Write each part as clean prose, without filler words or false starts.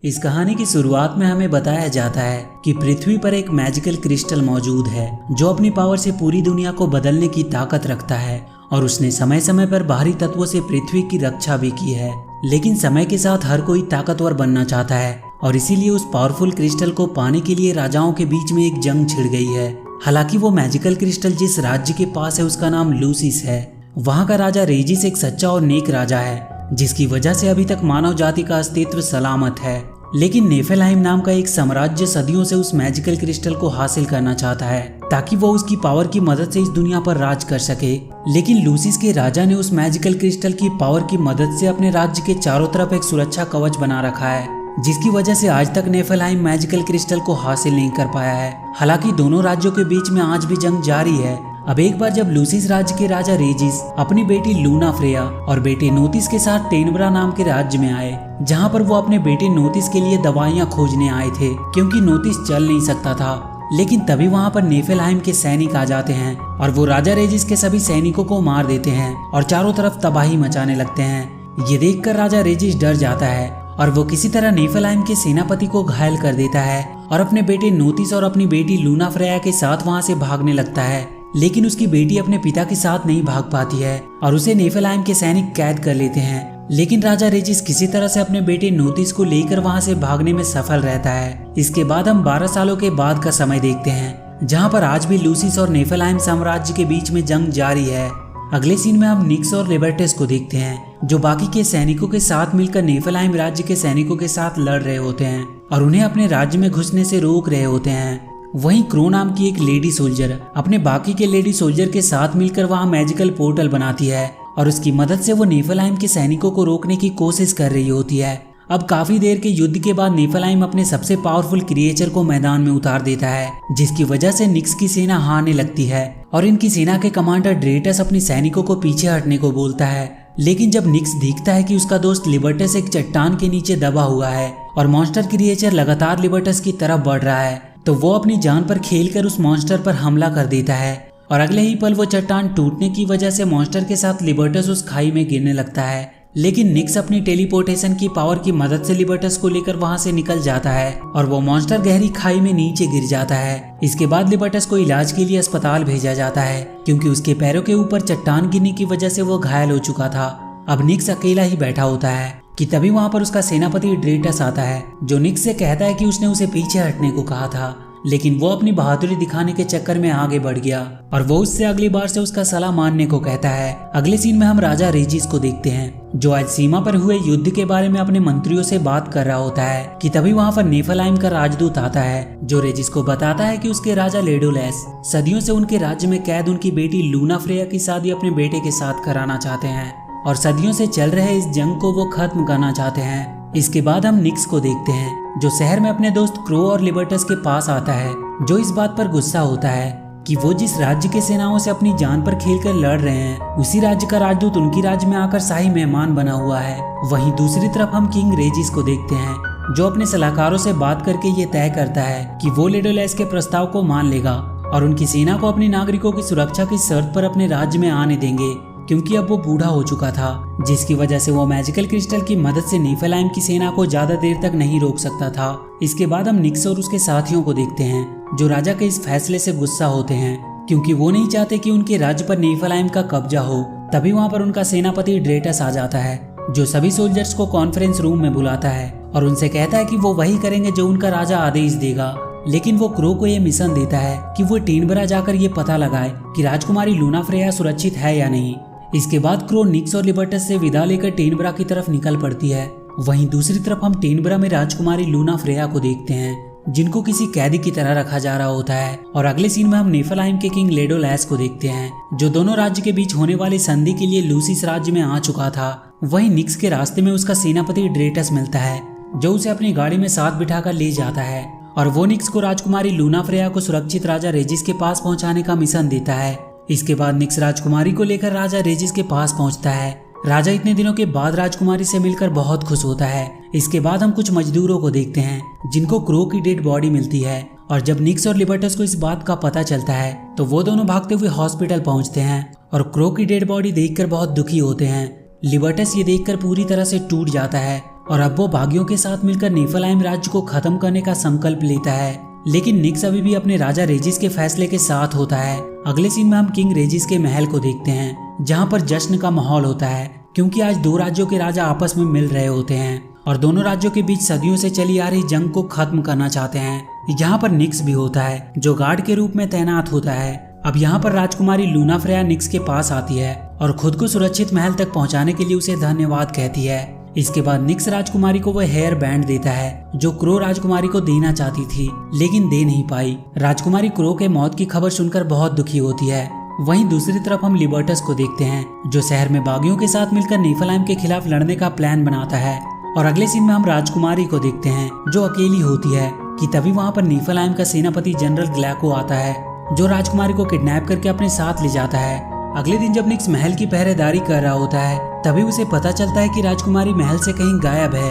इस कहानी की शुरुआत में हमें बताया जाता है कि पृथ्वी पर एक मैजिकल क्रिस्टल मौजूद है जो अपनी पावर से पूरी दुनिया को बदलने की ताकत रखता है और उसने समय समय पर बाहरी तत्वों से पृथ्वी की रक्षा भी की है। लेकिन समय के साथ हर कोई ताकतवर बनना चाहता है और इसीलिए उस पावरफुल क्रिस्टल को पाने के लिए राजाओं के बीच में एक जंग छिड़ गई है। हालांकि वो मैजिकल क्रिस्टल जिस राज्य के पास है उसका नाम लूसिस है। वहाँ का राजा रेजिस एक सच्चा और नेक राजा है जिसकी वजह से अभी तक मानव जाति का अस्तित्व सलामत है। लेकिन नेफेलाइम नाम का एक साम्राज्य सदियों से उस मैजिकल क्रिस्टल को हासिल करना चाहता है ताकि वो उसकी पावर की मदद से इस दुनिया पर राज कर सके। लेकिन लूसिस के राजा ने उस मैजिकल क्रिस्टल की पावर की मदद से अपने राज्य के चारों तरफ एक सुरक्षा कवच बना रखा है जिसकी वजह से आज तक नेफेलाइम मैजिकल क्रिस्टल को हासिल नहीं कर पाया है। हालांकि दोनों राज्यों के बीच में आज भी जंग जारी है। अब एक बार जब लूसिस राज्य के राजा रेजिस अपनी बेटी लूना फ्रेया और बेटे नोतिस के साथ टेनब्रा नाम के राज्य में आए, जहां पर वो अपने बेटे नोतिस के लिए दवाइयां खोजने आए थे क्योंकि नोतिस चल नहीं सकता था। लेकिन तभी वहां पर नेफेलाइम के सैनिक आ जाते हैं और वो राजा रेजिस के सभी सैनिकों को मार देते हैं और चारों तरफ तबाही मचाने लगते हैं। ये देखकर राजा रेजिस डर जाता है और वो किसी तरह नेफेलाइम के सेनापति को घायल कर देता है और अपने बेटे नोतिस और अपनी बेटी लूना फ्रेया के साथ वहां से भागने लगता है। लेकिन उसकी बेटी अपने पिता के साथ नहीं भाग पाती है और उसे नेफेलाइम के सैनिक कैद कर लेते हैं। लेकिन राजा रेजिस किसी तरह से अपने बेटे नोतिस को लेकर वहां से भागने में सफल रहता है। इसके बाद हम 12 सालों के बाद का समय देखते हैं जहां पर आज भी लूसिस और नेफेलाइम साम्राज्य के बीच में जंग जारी है। अगले सीन में हम निक्स और लिबर्टस को देखते हैं जो बाकी के सैनिकों के साथ मिलकर नेफेलाइम राज्य के सैनिकों के साथ लड़ रहे होते हैं और उन्हें अपने राज्य में घुसने से रोक रहे होते हैं। वहीं क्रो नाम की एक लेडी सोल्जर अपने बाकी के लेडी सोल्जर के साथ मिलकर वहां मैजिकल पोर्टल बनाती है और उसकी मदद से वो नेफेलाइम के सैनिकों को रोकने की कोशिश कर रही होती है। अब काफी देर के युद्ध के बाद नेफेलाइम अपने सबसे पावरफुल क्रिएचर को मैदान में उतार देता है जिसकी वजह से निक्स की सेना हारने लगती है और इनकी सेना के कमांडर ड्रेटस अपने सैनिकों को पीछे हटने को बोलता है। लेकिन जब निक्स देखता है कि उसका दोस्त लिबर्टस एक चट्टान के नीचे दबा हुआ है और मॉन्स्टर क्रिएचर लगातार लिबर्टस की तरफ बढ़ रहा है तो वो अपनी जान पर खेलकर उस मॉन्स्टर पर हमला कर देता है और अगले ही पल वो चट्टान टूटने की वजह से मॉन्स्टर के साथ लिबर्टस उस खाई में गिरने लगता है। लेकिन निक्स अपनी टेलीपोर्टेशन की पावर की मदद से लिबर्टस को लेकर वहां से निकल जाता है और वो मॉन्स्टर गहरी खाई में नीचे गिर जाता है। इसके बाद लिबर्टस को इलाज के लिए अस्पताल भेजा जाता है क्योंकि उसके पैरों के ऊपर चट्टान गिरने की वजह से वो घायल हो चुका था। अब निक्स अकेला ही बैठा होता है कि तभी वहां पर उसका सेनापति ड्रेटस आता है जो निक्स से कहता है कि उसने उसे पीछे हटने को कहा था लेकिन वो अपनी बहादुरी दिखाने के चक्कर में आगे बढ़ गया और वो उससे अगली बार से उसका सलाह मानने को कहता है। अगले सीन में हम राजा रेजिस को देखते हैं जो आज सीमा पर हुए युद्ध के बारे में अपने मंत्रियों से बात कर रहा होता है कि तभी वहां पर नेफेलाइम का राजदूत आता है जो रेजिस को बताता है कि उसके राजा लेडोलेस सदियों से उनके राज्य में कैद उनकी बेटी लूना फ्रेया की शादी अपने बेटे के साथ कराना चाहते हैं और सदियों से चल रहे इस जंग को वो खत्म करना चाहते हैं। इसके बाद हम निक्स को देखते हैं जो शहर में अपने दोस्त क्रो और लिबर्टस के पास आता है जो इस बात पर गुस्सा होता है कि वो जिस राज्य के सेनाओं से अपनी जान पर खेलकर लड़ रहे हैं उसी राज्य का राजदूत उनकी राज्य में आकर शाही मेहमान बना हुआ है। वहीं दूसरी तरफ हम किंग रेजिस को देखते हैं जो अपने सलाहकारों से बात करके ये तय करता है कि वो लेडोलेस के प्रस्ताव को मान लेगा और उनकी सेना को अपने नागरिकों की सुरक्षा की शर्त पर अपने राज्य में आने देंगे क्योंकि अब वो बूढ़ा हो चुका था जिसकी वजह से वो मैजिकल क्रिस्टल की मदद से नेफेलाइम की सेना को ज्यादा देर तक नहीं रोक सकता था। इसके बाद हम निक्स और उसके साथियों को देखते हैं जो राजा के इस फैसले से गुस्सा होते हैं क्योंकि वो नहीं चाहते कि उनके राज्य पर नेफेलाइम का कब्जा हो। तभी वहाँ पर उनका सेनापति ड्रेटस आ जाता है जो सभी सोल्जर्स को कॉन्फ्रेंस रूम में बुलाता है और उनसे कहता है कि वो वही करेंगे जो उनका राजा आदेश देगा। लेकिन वो क्रो को ये मिशन देता है कि वो टेनब्रा जाकर ये पता लगाए कि राजकुमारी लूना फ्रेया सुरक्षित है या नहीं। इसके बाद क्रो निक्स और लिबर्टस से विदा लेकर टेनब्रा की तरफ निकल पड़ती है। वहीं दूसरी तरफ हम टेनब्रा में राजकुमारी लूना फ्रेया को देखते हैं जिनको किसी कैदी की तरह रखा जा रहा होता है और अगले सीन में हम नेफेलाइम के किंग लेडोलेस को देखते हैं जो दोनों राज्य के बीच होने वाली संधि के लिए लूसिस राज्य में आ चुका था। वहीं निक्स के रास्ते में उसका सेनापति ड्रेटस मिलता है जो उसे अपनी गाड़ी में साथ बिठाकर ले जाता है और वो निक्स को राजकुमारी लूना फ्रेया को सुरक्षित राजा रेजिस के पास पहुंचाने का मिशन देता है। इसके बाद निक्स राजकुमारी को लेकर राजा रेजिस के पास पहुंचता है। राजा इतने दिनों के बाद राजकुमारी से मिलकर बहुत खुश होता है। इसके बाद हम कुछ मजदूरों को देखते हैं जिनको क्रो की डेड बॉडी मिलती है और जब निक्स और लिबर्टस को इस बात का पता चलता है तो वो दोनों भागते हुए हॉस्पिटल पहुंचते हैं और क्रो की डेड बॉडी देखकर बहुत दुखी होते हैं। लिबर्टस ये देखकर पूरी तरह से टूट जाता है और अब वो बागियों के साथ मिलकर निफलहाइम राज्य को खत्म करने का संकल्प लेता है। लेकिन निक्स अभी भी अपने राजा रेजिस के फैसले के साथ होता है। अगले सीन में हम किंग रेजिस के महल को देखते हैं, जहाँ पर जश्न का माहौल होता है, क्योंकि आज दो राज्यों के राजा आपस में मिल रहे होते हैं और दोनों राज्यों के बीच सदियों से चली आ रही जंग को खत्म करना चाहते हैं। यहाँ पर निक्स भी होता है, जो गार्ड के रूप में तैनात होता है। अब यहाँ पर राजकुमारी लूना फ्रेया निक्स के पास आती है और खुद को सुरक्षित महल तक पहुँचाने के लिए उसे धन्यवाद कहती है। इसके बाद निक्स राजकुमारी को वह हेयर बैंड देता है जो क्रो राजकुमारी को देना चाहती थी, लेकिन दे नहीं पाई। राजकुमारी क्रो के मौत की खबर सुनकर बहुत दुखी होती है। वहीं दूसरी तरफ हम लिबर्टस को देखते हैं, जो शहर में बागियों के साथ मिलकर निफलहाइम के खिलाफ लड़ने का प्लान बनाता है। और अगले सीन में हम राजकुमारी को देखते हैं, जो अकेली होती है कि तभी वहाँ पर निफलहाइम का सेनापति जनरल ग्लैको आता है, जो राजकुमारी को किडनैप करके अपने साथ ले जाता है। अगले दिन जब निक्स महल की पहरेदारी कर रहा होता है, तभी उसे पता चलता है कि राजकुमारी महल से कहीं गायब है।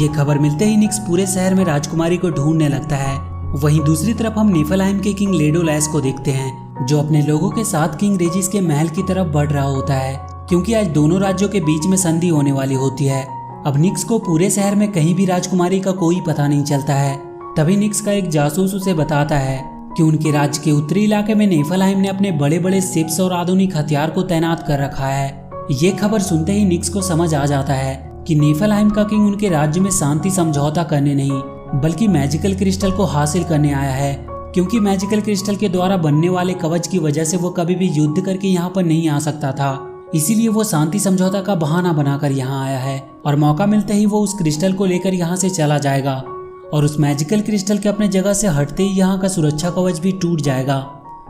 ये खबर मिलते ही निक्स पूरे शहर में राजकुमारी को ढूंढने लगता है। वहीं दूसरी तरफ हम निफलहाइम के किंग लेडोलैस को देखते हैं, जो अपने लोगों के साथ किंग रेजिस के महल की तरफ बढ़ रहा होता है, क्योंकि आज दोनों राज्यों के बीच में संधि होने वाली होती है। अब निक्स को पूरे शहर में कहीं भी राजकुमारी का कोई पता नहीं चलता है। तभी निक्स का एक जासूस उसे बताता है कि उनके राज्य के उत्तरी इलाके में निफलहाइम ने अपने बड़े बड़े शिप्स और आधुनिक हथियार को तैनात कर रखा है। ये खबर सुनते ही निक्स को समझ आ जाता है कि निफलहाइम का किंग उनके राज्य में शांति समझौता करने नहीं, बल्कि मैजिकल क्रिस्टल को हासिल करने आया है, क्योंकि मैजिकल क्रिस्टल के द्वारा बनने वाले कवच की वजह से वो कभी भी युद्ध करके यहाँ पर नहीं आ सकता था। इसीलिए वो शांति समझौता का बहाना बनाकर यहाँ आया है और मौका मिलते ही वो उस क्रिस्टल को लेकर यहाँ से चला जाएगा और उस मैजिकल क्रिस्टल के अपने जगह से हटते ही यहाँ का सुरक्षा कवच भी टूट जाएगा,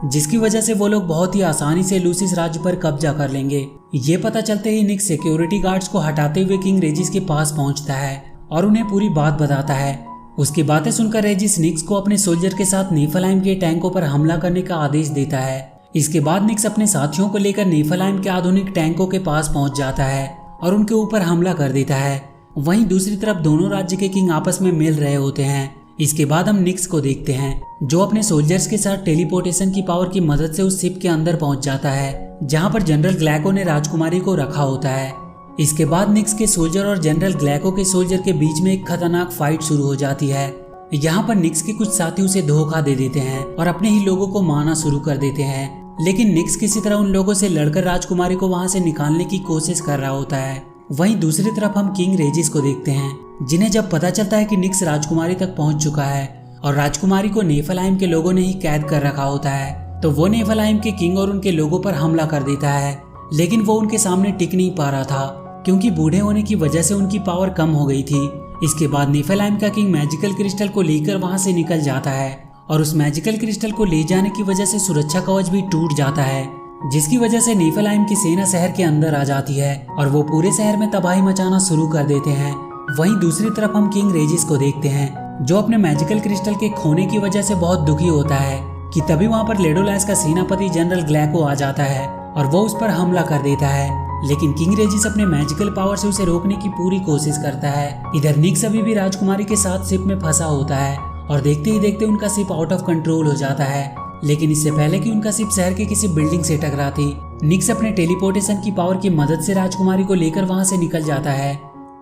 जिसकी वजह से वो लोग बहुत ही आसानी से लूसिस राज्य पर कब्जा कर लेंगे। ये पता चलते ही निक्स सिक्योरिटी गार्ड्स को हटाते हुए किंग रेजिस के पास पहुंचता है और उन्हें पूरी बात बताता है। उसकी बातें सुनकर रेजिस निक्स को अपने सोल्जर के साथ निफलहाइम के टैंकों पर हमला करने का आदेश देता है। इसके बाद निक्स अपने साथियों को लेकर निफलहाइम के आधुनिक टैंकों के पास पहुंच जाता है और उनके ऊपर हमला कर देता है। वहीं दूसरी तरफ दोनों राज्य के किंग आपस में मिल रहे होते हैं। इसके बाद हम निक्स को देखते हैं, जो अपने सोल्जर्स के साथ टेलीपोर्टेशन की पावर की मदद से उस शिप के अंदर पहुंच जाता है, जहां पर जनरल ग्लैको ने राजकुमारी को रखा होता है। इसके बाद निक्स के सोल्जर और जनरल ग्लैको के सोल्जर के बीच में एक खतरनाक फाइट शुरू हो जाती है। यहाँ पर निक्स के कुछ साथी उसे धोखा दे देते हैं और अपने ही लोगों को मारना शुरू कर देते हैं, लेकिन निक्स किसी तरह उन लोगों से लड़कर राजकुमारी को वहां से निकालने की कोशिश कर रहा होता है। वहीं दूसरी तरफ हम किंग रेजिस को देखते हैं, जिन्हें जब पता चलता है कि निक्स राजकुमारी तक पहुंच चुका है और राजकुमारी को निफलहाइम के लोगों ने ही कैद कर रखा होता है, तो वो निफलहाइम के किंग और उनके लोगों पर हमला कर देता है। लेकिन वो उनके सामने टिक नहीं पा रहा था, क्योंकि बूढ़े होने की वजह से उनकी पावर कम हो गई थी। इसके बाद निफलहाइम का किंग मैजिकल क्रिस्टल को लेकर वहां से निकल जाता है और उस मैजिकल क्रिस्टल को ले जाने की वजह से सुरक्षा कवच भी टूट जाता है, जिसकी वजह से निफलहाइम की सेना शहर के अंदर आ जाती है और वो पूरे शहर में तबाही मचाना शुरू कर देते हैं। वहीं दूसरी तरफ हम किंग रेजिस को देखते हैं, जो अपने मैजिकल क्रिस्टल के खोने की वजह से बहुत दुखी होता है कि तभी वहां पर लेडोलैस का सेनापति जनरल ग्लैको आ जाता है और वो उस पर हमला कर देता है। लेकिन किंग रेजिस अपने मैजिकल पावर से उसे रोकने की पूरी कोशिश करता है। इधर निक्स अभी भी राजकुमारी के साथ शिप में फंसा होता है और देखते ही देखते उनका शिप आउट ऑफ कंट्रोल हो जाता है। लेकिन इससे पहले कि उनका शिप शहर के किसी बिल्डिंग से टकराती, निक्स अपने टेलीपोर्टेशन की पावर की मदद से राजकुमारी को लेकर वहां से निकल जाता है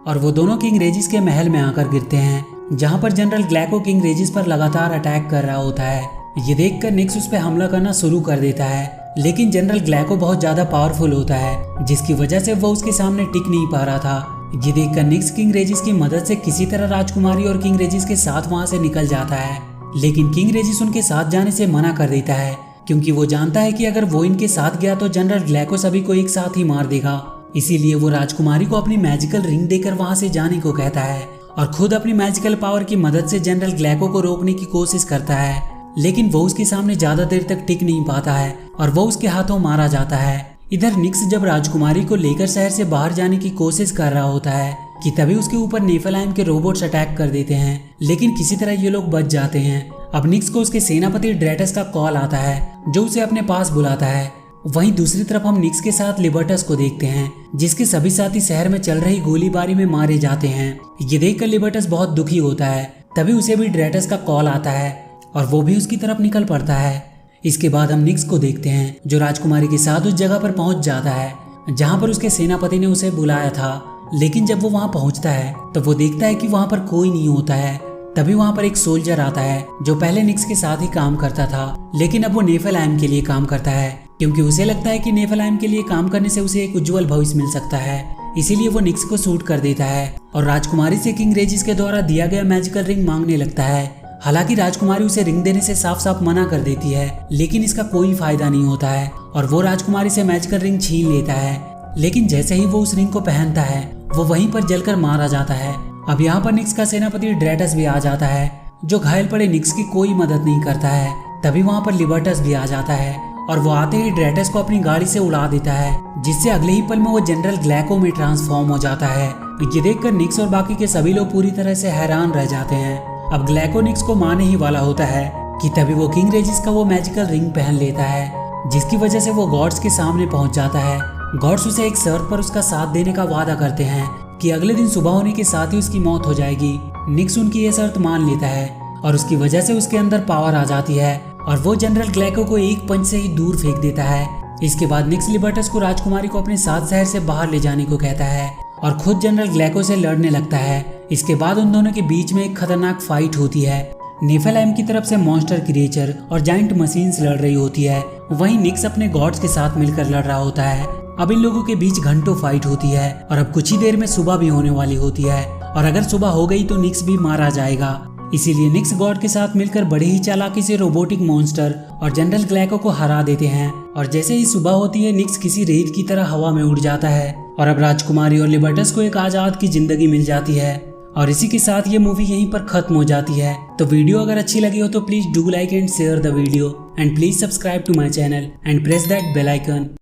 और वो दोनों किंग रेजिस के महल में आकर गिरते हैं, जहां पर जनरल ग्लैको किंग रेजिस पर लगातार अटैक कर रहा होता है। ये देखकर निक्स उस पर हमला करना शुरू कर देता है, लेकिन जनरल ग्लैको बहुत ज्यादा पावरफुल होता है, जिसकी वजह से वो उसके सामने टिक नहीं पा रहा था। ये देखकर निक्स किंग रेजिस की मदद से किसी तरह राजकुमारी और किंग रेजिस के साथ वहां से निकल जाता है। लेकिन किंग रेजिस उनके साथ जाने से मना कर देता है, क्योंकि वो जानता है कि अगर वो इनके साथ गया तो जनरल ग्लैको सभी को एक साथ ही मार देगा। इसीलिए वो राजकुमारी को अपनी मैजिकल रिंग देकर वहां से जाने को कहता है और खुद अपनी मैजिकल पावर की मदद से जनरल ग्लैको को रोकने की कोशिश करता है। लेकिन वो उसके सामने ज्यादा देर तक टिक नहीं पाता है और वो उसके हाथों मारा जाता है। इधर निक्स जब राजकुमारी को लेकर शहर से बाहर जाने की कोशिश कर रहा होता है कि तभी उसके ऊपर निफलहाइम के रोबोट्स अटैक कर देते हैं, लेकिन किसी तरह ये लोग बच जाते हैं। अब निक्स को उसके सेनापति ड्रेटस का कॉल आता है, जो उसे अपने पास बुलाता है। वहीं दूसरी तरफ हम निक्स के साथ लिबर्टस को देखते हैं, जिसके सभी साथी शहर में चल रही गोलीबारी में मारे जाते हैं। ये देखकर लिबर्टस बहुत दुखी होता है। तभी उसे भी ड्रेटस का कॉल आता है और वो भी उसकी तरफ निकल पड़ता है। इसके बाद हम निक्स को देखते हैं, जो राजकुमारी के साथ उस जगह पर पहुंच जाता है। जहाँ पर उसके सेनापति ने उसे बुलाया था। लेकिन जब वो वहाँ पहुँचता है तो वो देखता है कि वहाँ पर कोई नहीं होता है। तभी वहाँ पर एक सोल्जर आता है जो पहले निक्स के साथ ही काम करता था, लेकिन अब वो नेफेलाइम के लिए काम करता है, क्योंकि उसे लगता है कि नेफेलाइम के लिए काम करने से उसे एक उज्जवल भविष्य मिल सकता है। इसीलिए वो निक्स को शूट कर देता है और राजकुमारी से किंग रेजिस के द्वारा दिया गया मैजिकल रिंग मांगने लगता है। हालांकि राजकुमारी उसे रिंग देने से साफ साफ मना कर देती है, लेकिन इसका कोई फायदा नहीं होता है और वो राजकुमारी से मैजिकल रिंग छीन लेता है। लेकिन जैसे ही वो उस रिंग को पहनता है वो वहीं पर जलकर मारा जाता है। अब यहाँ पर निक्स का सेनापति ड्रेटस भी आ जाता है, जो घायल पड़े निक्स की कोई मदद नहीं करता है। तभी वहाँ पर लिबर्टस भी आ जाता है और वो आते ही ड्रेटस को अपनी गाड़ी से उड़ा देता है, जिससे अगले ही पल में वो जनरल ग्लैको में ट्रांसफॉर्म हो जाता है। ये देखकर निक्स और बाकी के सभी लोग पूरी तरह से हैरान रह जाते हैं। अब ग्लैको निक्स को मारने ही वाला होता है कि तभी वो किंग रेजिस का वो मैजिकल रिंग पहन लेता है, जिसकी वजह से वो गॉड्स के सामने पहुंच जाता है। गॉड्स उसे एक शर्त पर उसका साथ देने का वादा करते हैं कि अगले दिन सुबह होने के साथ ही उसकी मौत हो जाएगी। निक्स उनकी ये शर्त मान लेता है और उसकी वजह से उसके अंदर पावर आ जाती है और वो जनरल ग्लैको को एक पंच से ही दूर फेंक देता है। इसके बाद निक्स लिबर्टस को राजकुमारी को अपने साथ शहर से बाहर ले जाने को कहता है और खुद जनरल ग्लैको से लड़ने लगता है। इसके बाद उन दोनों के बीच में एक खतरनाक फाइट होती है। नेफेलाइम की तरफ से मॉन्स्टर क्रिएचर और जाइंट मशीन्स लड़ रही होती है, वहीं निक्स अपने गॉड्स के साथ मिलकर लड़ रहा होता है। अब इन लोगों के बीच घंटों फाइट होती है और अब कुछ ही देर में सुबह भी होने वाली होती है और अगर सुबह हो गई तो निक्स भी मारा जाएगा। इसीलिए निक्स गॉड के साथ मिलकर बड़ी ही चालाकी से रोबोटिक मॉन्स्टर और जनरल ग्लैको को हरा देते हैं और जैसे ही सुबह होती है निक्स किसी रेत की तरह हवा में उड़ जाता है और अब राजकुमारी और लिबर्टस को एक आजाद की जिंदगी मिल जाती है। और इसी के साथ ये मूवी यहीं पर खत्म हो जाती है। तो वीडियो अगर अच्छी लगी हो तो please do like and share the video and please subscribe to my channel and press that bell icon.